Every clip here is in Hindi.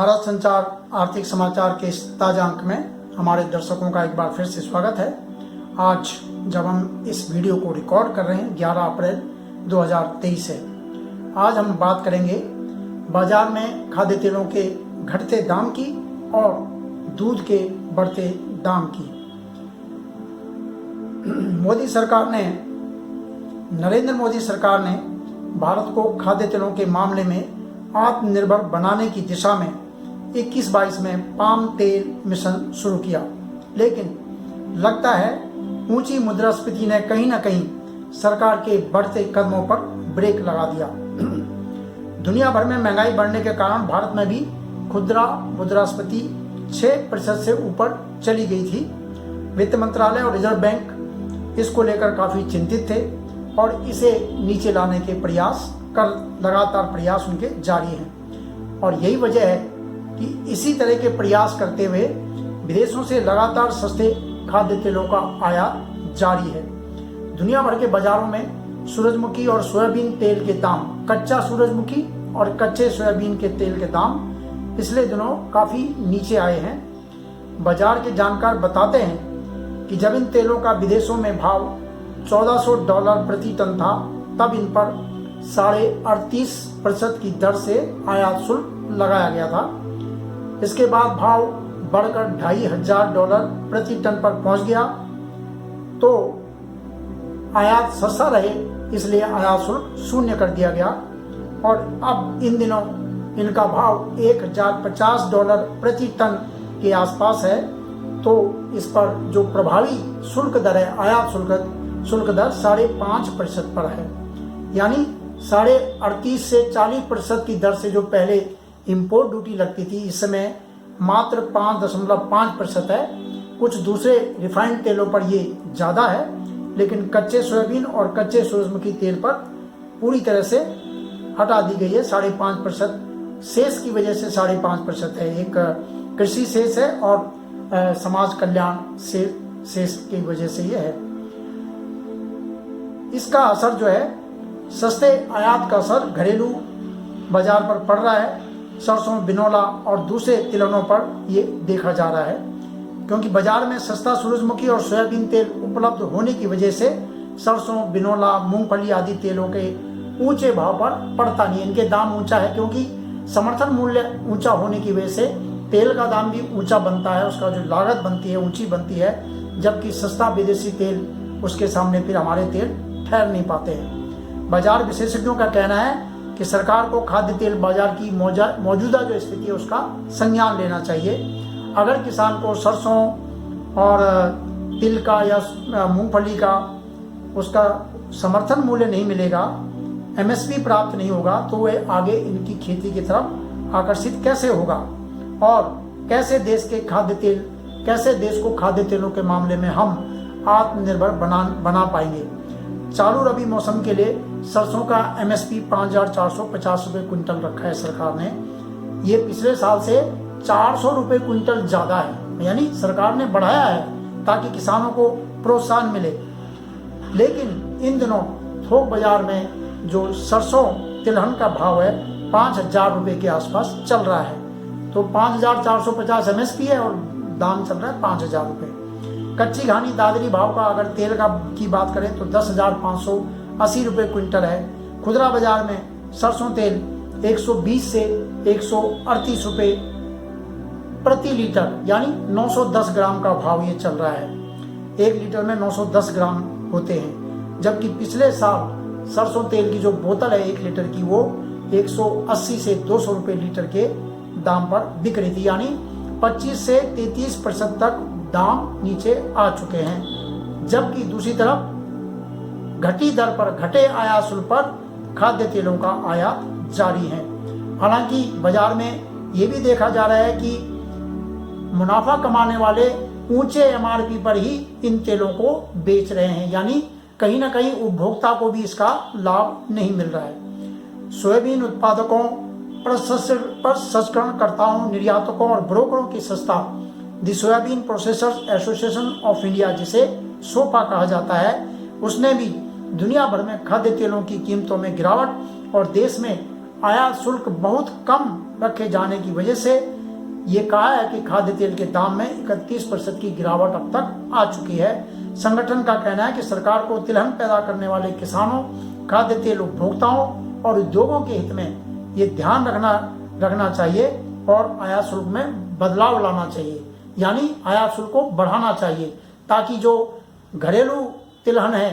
भारत संचार आर्थिक समाचार के इस ताजा अंक में हमारे दर्शकों का एक बार फिर से स्वागत है। आज जब हम इस वीडियो को रिकॉर्ड कर रहे हैं 11 अप्रैल 2023 है। आज हम बात करेंगे बाजार में खाद्य तेलों के घटते दाम की और दूध के बढ़ते दाम की। नरेंद्र मोदी सरकार ने भारत को खाद्य तेलों के मामले में आत्मनिर्भर बनाने की दिशा में 21-22 में पाम तेल मिशन शुरू किया, लेकिन लगता है ऊंची मुद्रास्फीति ने कहीं न कहीं सरकार के बढ़ते कदमों पर ब्रेक लगा दिया। दुनिया भर में महंगाई बढ़ने के कारण भारत में भी खुदरा मुद्रास्फीति 6% से ऊपर चली गई थी। वित्त मंत्रालय और रिजर्व बैंक इसको लेकर काफी चिंतित थे और इसे नीचे लाने के लगातार प्रयास उनके जारी हैं। और यही वजह है कि इसी तरह के प्रयास करते हुए विदेशों से लगातार सस्ते खाद्य तेलों का आयात जारी है। दुनिया भर के बाजारों में सूरजमुखी और सोयाबीन तेल के दाम, कच्चा सूरजमुखी और कच्चे सोयाबीन के तेल के दाम पिछले दिनों काफी नीचे आए हैं। बाजार के जानकार बताते हैं कि जब इन तेलों का विदेशों में भाव $1400 प्रति टन था, तब इन पर 38.5% की दर से आयात शुल्क लगाया गया था। इसके बाद भाव बढ़कर $2500 प्रति टन पर पहुंच गया, तो आयात सस्ता रहे इसलिए आयात शुल्क शून्य कर दिया गया और अब इन दिनों इनका भाव $1050 प्रति टन के आसपास है। तो इस पर जो प्रभावी शुल्क दर है, आयात शुल्क दर 5.5% पर है, यानी 38.5 से 40% की दर से जो पहले इंपोर्ट ड्यूटी लगती थी, इस समय मात्र 5.5% है। कुछ दूसरे रिफाइंड तेलों पर ये ज़्यादा है, लेकिन कच्चे सोयाबीन और कच्चे सूरजमुखी तेल पर पूरी तरह से हटा दी गई है। 5.5% सेस की वजह से 5.5% है। एक कृषि सेस है और समाज कल्याण सेस की वजह से ये है। इसका असर जो है, सस्ते आयात का असर घरेलू बाजार पर पड़ रहा है। सरसों, बिनौला और दूसरे तिलहनों पर ये देखा जा रहा है, क्योंकि बाजार में सस्ता सूरजमुखी और सोयाबीन तेल उपलब्ध होने की वजह से सरसों, बिनौला, मूंगफली आदि तेलों के ऊंचे भाव पर पड़ता नहीं। इनके दाम ऊंचा है क्योंकि समर्थन मूल्य ऊंचा होने की वजह से तेल का दाम भी ऊंचा बनता है, उसका जो लागत बनती है ऊंची बनती है, जबकि सस्ता विदेशी तेल उसके सामने फिर हमारे तेल ठहर नहीं पाते हैं। बाजार विशेषज्ञों का कहना है कि सरकार को खाद्य तेल बाजार की मौजूदा जो स्थिति है उसका संज्ञान लेना चाहिए। अगर किसान को सरसों और तिल का या मूंगफली का उसका समर्थन मूल्य नहीं मिलेगा, MSP प्राप्त नहीं होगा, तो वह आगे इनकी खेती की तरफ आकर्षित कैसे होगा और कैसे देश को खाद्य तेलों के मामले में हम आत्मनिर्भर बना पाएंगे। चालू रबी मौसम के लिए सरसों का MSP 5,450 रुपये क्विंटल रखा है सरकार ने। ये पिछले साल से 400 रुपये क्विंटल ज्यादा है, यानी सरकार ने बढ़ाया है ताकि किसानों को प्रोत्साहन मिले। लेकिन इन दिनों थोक बाजार में जो सरसों तिलहन का भाव है 5,000 रुपये के आसपास चल रहा है। तो 5,450 MSP है और दाम चल रहा है 5,000 रुपये। कच्ची घानी दादरी भाव का अगर तेल की बात करें तो 10,580 रुपये क्विंटल है। खुदरा बाजार में सरसों तेल 120 से 138 रुपये प्रति लीटर, यानी 910 ग्राम का भाव ये चल रहा है। 1 लीटर में 910 ग्राम होते हैं, जबकि पिछले साल सरसों तेल की जो बोतल है 1 लीटर की, वो 180 से 200 रुपये लीटर के दाम पर बिक रही थी, यानी 25 से 33% तक दाम नीचे आ चुके हैं। जबकि दूसरी तरफ घटी दर पर घटे आयात शुल्क पर खाद्य तेलों का आयात जारी है। हालांकि बाजार में ये भी देखा जा रहा है कि मुनाफा कमाने वाले ऊंचे MRP पर ही इन तेलों को बेच रहे हैं, यानी कहीं ना कहीं उपभोक्ता को भी इसका लाभ नहीं मिल रहा है। सोयाबीन उत्पादकों, प्रसंस्करणकर्ताओं, निर्यातकों और ब्रोकरों की संस्था the soybean processors association of India, जिसे सोपा कहा जाता है, उसने भी दुनिया भर में खाद्य तेलों की कीमतों में गिरावट और देश में आयात शुल्क बहुत कम रखे जाने की वजह से ये कहा है कि खाद्य तेल के दाम में 31% की गिरावट अब तक आ चुकी है। संगठन का कहना है कि सरकार को तिलहन पैदा करने वाले किसानों, खाद्य तेल उपभोक्ताओं और उद्योगों के हित में ये ध्यान रखना चाहिए और आयात शुल्क में बदलाव लाना चाहिए, यानी आयात शुल्क को बढ़ाना चाहिए ताकि जो घरेलू तिलहन है,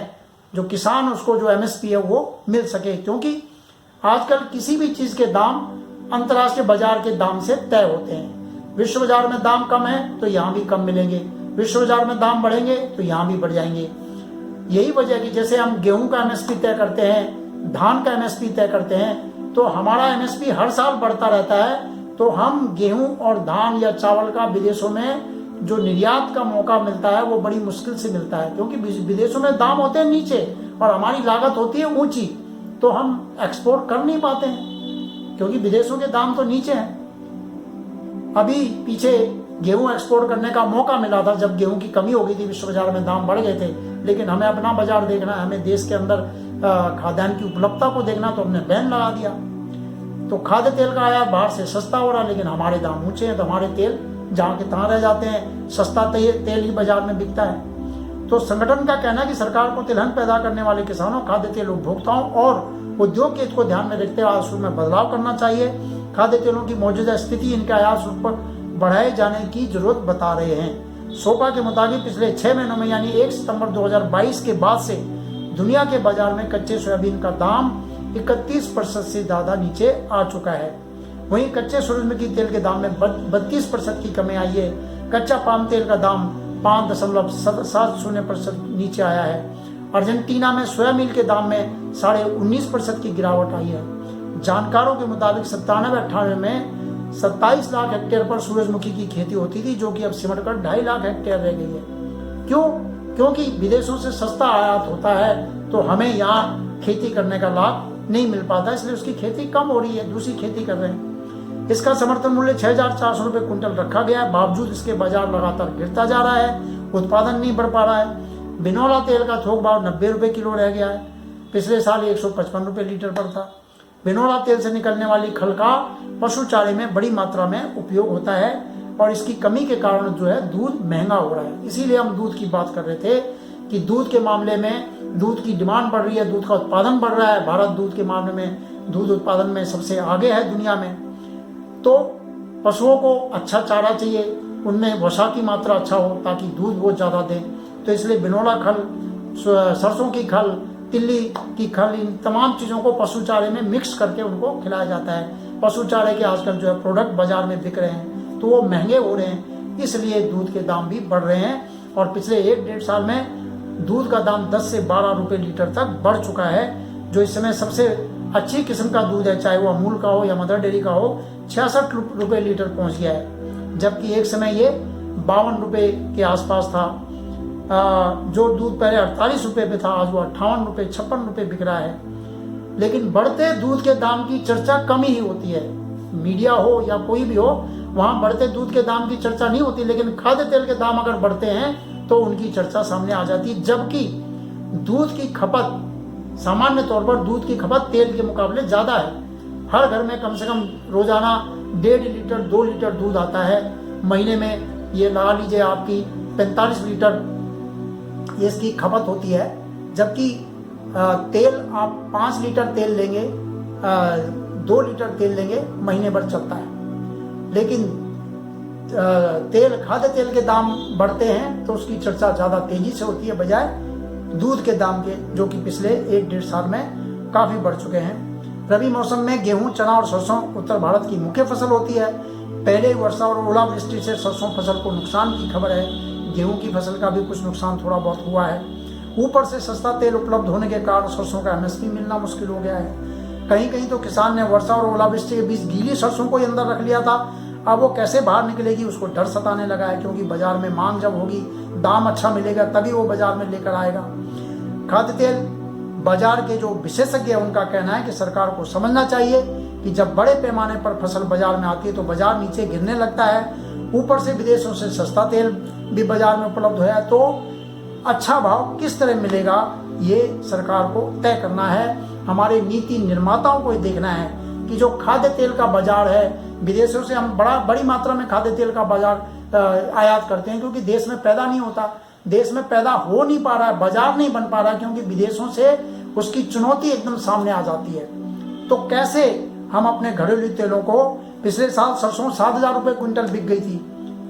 जो किसान उसको जो एमएसपी है वो मिल सके। क्योंकि आजकल किसी भी चीज के दाम अंतर्राष्ट्रीय बाजार के दाम से तय होते हैं। विश्व बाजार में दाम कम है तो यहाँ भी कम मिलेंगे, विश्व बाजार में दाम बढ़ेंगे तो यहाँ भी बढ़ जाएंगे। यही वजह है कि जैसे हम गेहूं का एमएसपी तय करते हैं, धान का एमएसपी तय करते हैं, तो हमारा एमएसपी हर साल बढ़ता रहता है। तो हम गेहूं और धान या चावल का विदेशों में जो निर्यात का मौका मिलता है वो बड़ी मुश्किल से मिलता है, क्योंकि विदेशों में दाम होते हैं नीचे और हमारी लागत होती है ऊंची, तो हम एक्सपोर्ट कर नहीं पाते हैं क्योंकि विदेशों के दाम तो नीचे हैं। अभी पीछे गेहूं एक्सपोर्ट करने का मौका मिला था जब गेहूं की कमी हो गई थी, विश्व बाजार में दाम बढ़ गए थे, लेकिन हमें अपना बाजार देखना है, हमें देश के अंदर खाद्यान्न की उपलब्धता को देखना, तो हमने बैन लगा दिया। तो खाद्य तेल का आयात बाहर से सस्ता हो रहा है, लेकिन हमारे दाम ऊंचे हैं, तो हमारे तेल जहाँ के तहाँ रह जाते हैं, सस्ता तेल ही बाजार में बिकता है। तो संगठन का कहना है कि सरकार को तिलहन पैदा करने वाले किसानों, खाद्य तेल उपभोक्ताओं और उद्योग के हित को ध्यान में रखते हुए आयात शुल्क में बदलाव करना चाहिए। खाद्य तेलों की मौजूदा स्थिति इनके आयात शुल्क पर बढ़ाए जाने की जरूरत बता रहे हैं। सोपा के मुताबिक पिछले 6 महीनों में यानी 1 सितंबर 2022 के बाद से दुनिया के बाजार में कच्चे सोयाबीन का दाम 31% से ज्यादा नीचे आ चुका है। वहीं कच्चे सूरजमुखी तेल के दाम में 32% की कमी आई है। कच्चा पाम तेल का दाम 5.70% नीचे आया है। अर्जेंटीना में सोया मिल के दाम में 19.5% की गिरावट आई है। जानकारों के मुताबिक 97-98 में 27 लाख हेक्टेयर पर सूरजमुखी की खेती होती थी, जो कि अब सिमट कर 2.5 लाख हेक्टेयर रह गई है। क्यों? क्योंकि विदेशों से सस्ता आयात होता है तो हमें यहाँ खेती करने का लाभ नहीं मिल पाता, इसलिए उसकी खेती कम हो रही है, दूसरी खेती कर रहे हैं। इसका समर्थन मूल्य 6,400 रुपये क्विंटल रखा गया है, बावजूद इसके बाजार लगातार गिरता जा रहा है, उत्पादन नहीं बढ़ पा रहा है। बिनौला तेल का थोक भाव 90 रुपये किलो रह गया है, पिछले साल 155 रुपये लीटर पर था। बिनौला तेल से निकलने वाली खल का पशु चारे में बड़ी मात्रा में उपयोग होता है और इसकी कमी के कारण जो है दूध महंगा हो रहा है। इसीलिए हम दूध की बात कर रहे थे कि दूध के मामले में दूध की डिमांड बढ़ रही है, दूध का उत्पादन बढ़ रहा है। भारत दूध के मामले में दूध उत्पादन में सबसे आगे है दुनिया में। तो पशुओं को अच्छा चारा चाहिए, उनमें वसा की मात्रा अच्छा हो ताकि दूध वो ज़्यादा दें। तो इसलिए बिनौला खल, सरसों की खल, तिल्ली की खल, इन तमाम चीज़ों को पशु चारे में मिक्स करके उनको खिलाया जाता है। पशु चारे के आजकल जो है प्रोडक्ट बाजार में बिक रहे हैं तो वो महंगे हो रहे हैं, इसलिए दूध के दाम भी बढ़ रहे हैं। और पिछले 1-1.5 साल में दूध का दाम 10 से 12 रुपये लीटर तक बढ़ चुका है, जो इस समय सबसे अच्छी किस्म का दूध है, चाहे वो अमूल का हो या मदर डेयरी का हो, 66 रुपये लीटर पहुंच गया है। जबकि एक समय ये 52 रुपये के आसपास था। जो दूध पहले 48 रुपये पे था, आज वो 58 रुपये 56 रुपये बिक रहा है। लेकिन बढ़ते दूध के दाम की चर्चा कम ही होती है, मीडिया हो या कोई भी हो, वहाँ बढ़ते दूध के दाम की चर्चा नहीं होती। लेकिन खाद्य तेल के दाम अगर बढ़ते हैं तो उनकी चर्चा सामने आ जाती है। जबकि दूध की खपत, सामान्य तौर पर दूध की खपत तेल के मुकाबले ज़्यादा है। हर घर में कम से कम रोजाना 1.5 लीटर 2 लीटर दूध आता है। महीने में ये लगा लीजिए आपकी 45 लीटर ये इसकी खपत होती है। जबकि तेल आप 5 लीटर तेल लेंगे, 2 लीटर तेल लेंगे, महीने भर चलता है। लेकिन खाद्य तेल के दाम बढ़ते हैं तो उसकी चर्चा ज़्यादा तेजी से होती है बजाय दूध के दाम के, जो कि पिछले 1-1.5 साल में काफ़ी बढ़ चुके हैं। रबी मौसम में गेहूं, चना और सरसों उत्तर भारत की मुख्य फसल होती है। पहले वर्षा और ओलावृष्टि से सरसों फसल को नुकसान की खबर है। गेहूं की फसल का भी कुछ नुकसान थोड़ा बहुत हुआ है। ऊपर से सस्ता तेल उपलब्ध होने के कारण सरसों का एमएसपी मिलना मुश्किल हो गया है। कहीं कहीं तो किसान ने वर्षा और ओलावृष्टि के बीच गीली सरसों को ही अंदर रख लिया था। अब वो कैसे बाहर निकलेगी उसको डर सताने लगा है, क्योंकि बाजार में मांग जब होगी, दाम अच्छा मिलेगा, तभी वो बाजार में लेकर आएगा। खाद्य तेल बाजार के जो विशेषज्ञ हैं उनका कहना है कि सरकार को समझना चाहिए कि जब बड़े पैमाने पर फसल बाजार में आती है तो बाजार नीचे गिरने लगता है। ऊपर से विदेशों से सस्ता तेल भी बाजार में उपलब्ध है, तो अच्छा भाव किस तरह मिलेगा ये सरकार को तय करना है। हमारे नीति निर्माताओं को देखना है कि जो खाद्य तेल का बाजार है, विदेशों से हम बड़ी मात्रा में खाद्य तेल का बाजार आयात करते हैं, क्योंकि देश में पैदा नहीं होता, देश में पैदा हो नहीं पा रहा है, बाजार नहीं बन पा रहा है, क्योंकि विदेशों से उसकी चुनौती एकदम सामने आ जाती है। तो कैसे हम अपने घरेलू तेलों को, पिछले साल सरसों 7,000 रुपये क्विंटल बिक गई थी,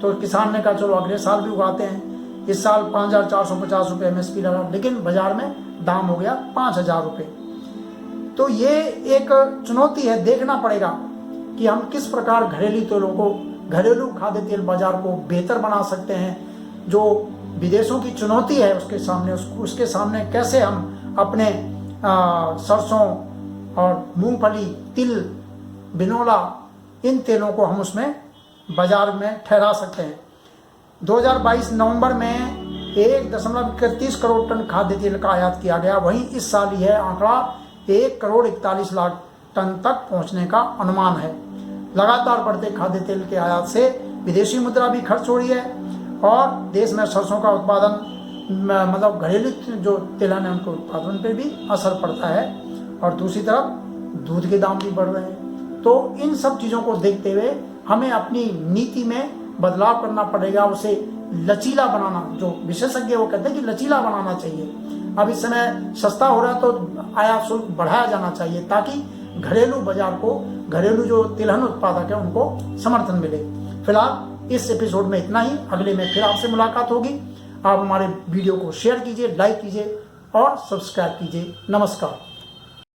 तो किसान ने कहा चलो अगले साल भी उगाते हैं। इस साल 5,450 रुपये MSP लगा, लेकिन बाजार में दाम हो गया 5,000 रुपये। तो ये एक चुनौती है, देखना पड़ेगा कि हम किस प्रकार घरेलू तेलों को, घरेलू खाद्य तेल बाजार को बेहतर बना सकते हैं। जो विदेशों की चुनौती है उसके सामने कैसे हम अपने सरसों और मूंगफली, तिल, बिनोला, इन तेलों को हम उसमें बाजार में ठहरा सकते हैं। 2022 नवंबर में 1.31 करोड़ टन खाद्य तेल का आयात किया गया। वहीं इस साल यह आंकड़ा 1,41,00,000 टन तक पहुंचने का अनुमान है। लगातार बढ़ते खाद्य तेल के आयात से विदेशी मुद्रा भी खर्च हो रही है और देश में सरसों का उत्पादन, मतलब घरेलू जो तिलहन है उनके उत्पादन पे भी असर पड़ता है। और दूसरी तरफ दूध के दाम भी बढ़ रहे हैं। तो इन सब चीज़ों को देखते हुए हमें अपनी नीति में बदलाव करना पड़ेगा, उसे लचीला बनाना। जो विशेषज्ञ वो कहते हैं कि लचीला बनाना चाहिए। अब इस समय सस्ता हो रहा है तो आयात शुल्क बढ़ाया जाना चाहिए, ताकि घरेलू बाजार को, घरेलू जो तिलहन उत्पादक है उनको समर्थन मिले। फिलहाल इस एपिसोड में इतना ही। अगले में फिर आपसे मुलाकात होगी। आप हमारे वीडियो को शेयर कीजिए, लाइक कीजिए और सब्सक्राइब कीजिए। नमस्कार।